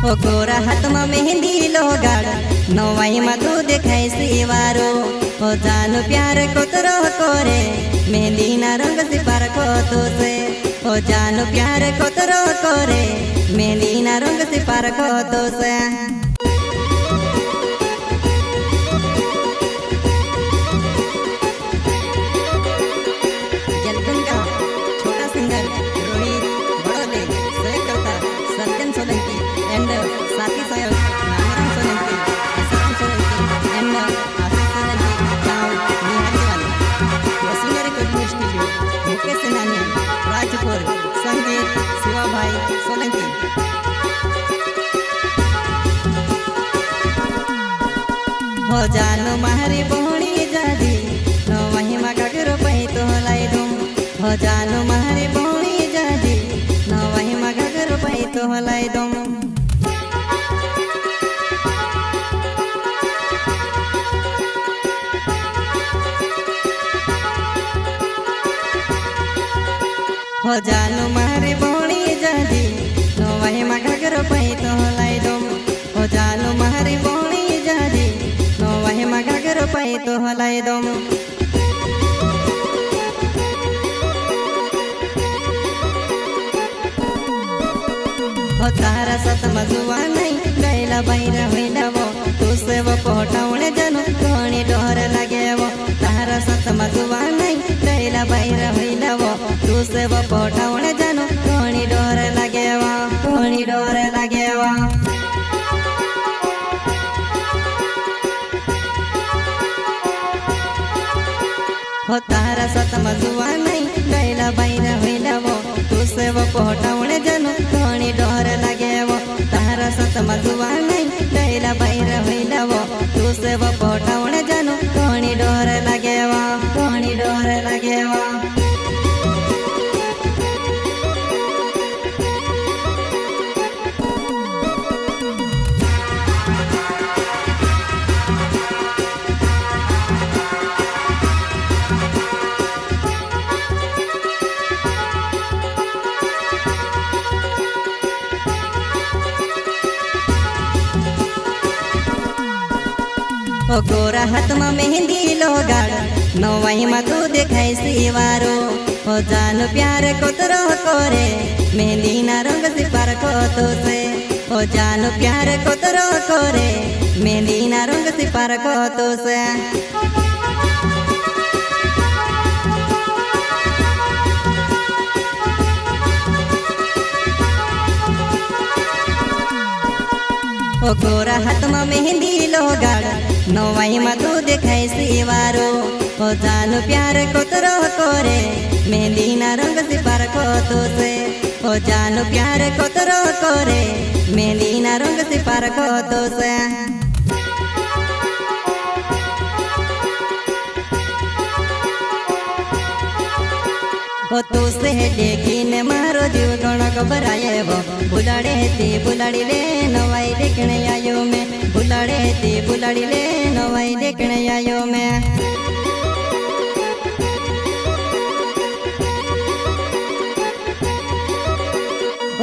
ओ गोरा हाथ में मेहंदी लोगाड़ नवाई में तू देखाई सिवारो ओ जानू प्यार कोतरो कोरे मेहंदी ना रंग से पार को तो से ओ जानू प्यार कोतरो कोरे मेहंदी ना रंग से पार को तो से संगीत शिवा भाई सोलंकी। हो जानो मारी बोणी जादी नो वही मा गगरो पई तो लाई दूं हो जानो मारी बोणी जादी नो वही मा गगरो पई तो लाई दूं हो जानो मारी बोणी जादी नो वही मा गगरो पई तो लाई दूं हो जानो मारी बोणी जादी नो वही मा गगरो पई तो लाई दूं हो तारा सत मजुआ नहीं गैला बैरा होइला वो तू से वो पोटावणे जनु कोणी डोर लगे वो तारा सत मजुआ नहीं गैला बैरा होइला वो तू से वो पोटावणे जनु कोणी डोर लगे वो कोणी डोर लगे वो हो तारा सत मजुआ नहीं गैला बैरा होइला वो तू से वो पोटावणे जनु कोणी डोर लगे वो तारा सत मजुआ नहीं गैला बैरा होइला वो तू से वो पोटावणे जनु कोणी डोर लगे वो कोणी डोर लगे वो ओ गोरा हाथ में मेहंदी लोगाड़ नवाई में तू देखाई सिवारो ओ जानू प्यार कोतरो कोरे मेहंदी ना रंग से पार को तो से ओ जानू प्यार कोतरो कोरे मेहंदी ना रंग से पार को तो से ओ गोरा हाथ में मेहंदी लोगाड़ नवाई में तू देखाई सिवारो ओ जानू प्यार कोतरो कोरे मेहंदी ना रंग से पार को तो से ओ जानू प्यार कोतरो कोरे मेहंदी ना रंग से पार को तो से ओ तू से देखी ने मारो जीव घणो घबराए वो बुलाड़े थी बुलाड़ी ले नवाई देखने आयो मैं बुलाड़े थी बुलाड़ी ले नवाई देखने आयो मैं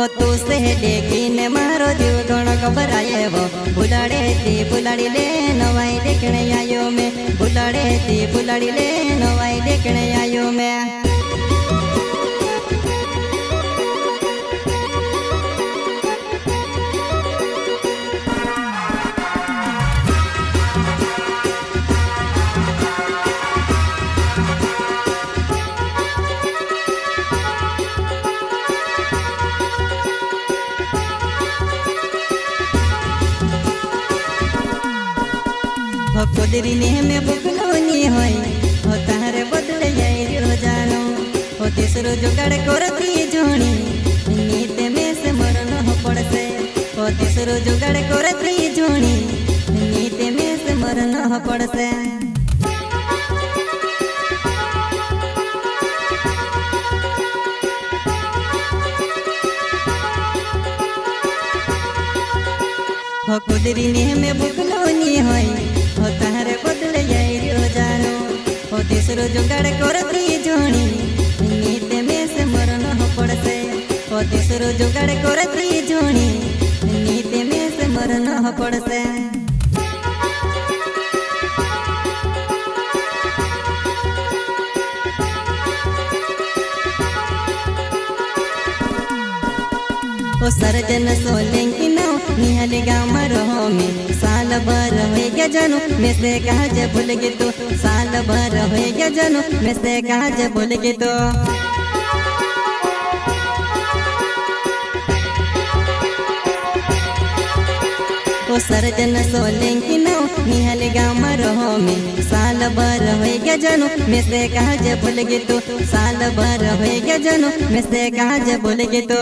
ओ तू से देखी ने मारो जीव घणो घबराए वो बुलाड़े थी बुलाड़ी ले नवाई देखने आयो मैं बुलाड़े थी बुलाड़ी ले नवाई देखने आयो मैं हो कुदरी ने में बुकलोनी होई हो तारे बदले जाई रो जानो हो तीसरो जुगाड़ करती जोणी नीते में से मरन हो पड़से हो तीसरो जुगाड़ करती जोणी नीते में से मरन हो पड़से हो कुदरी ने में बुकलोनी होई हो तारे बदले जाई रो जानो हो तीसरो जुगाड़ करती जोणी नीते में से मरन हो पड़से हो तीसरो जुगाड़ करती जोणी नीते में પડશે ओ सर्जन सोलंकी नाव निहाली गाँव रहो में साल भर हो गया जनू मैं से काज भूल गे तो साल भर हो गया जनू मैं से काज भूल गे तो ओ सर्जन सोलंकी नाव निहाली गाँव रहो में साल भर हो गया जनू मैं से काज भूल गे तो साल भर हो गया जनू मैं से काज भूल गे तो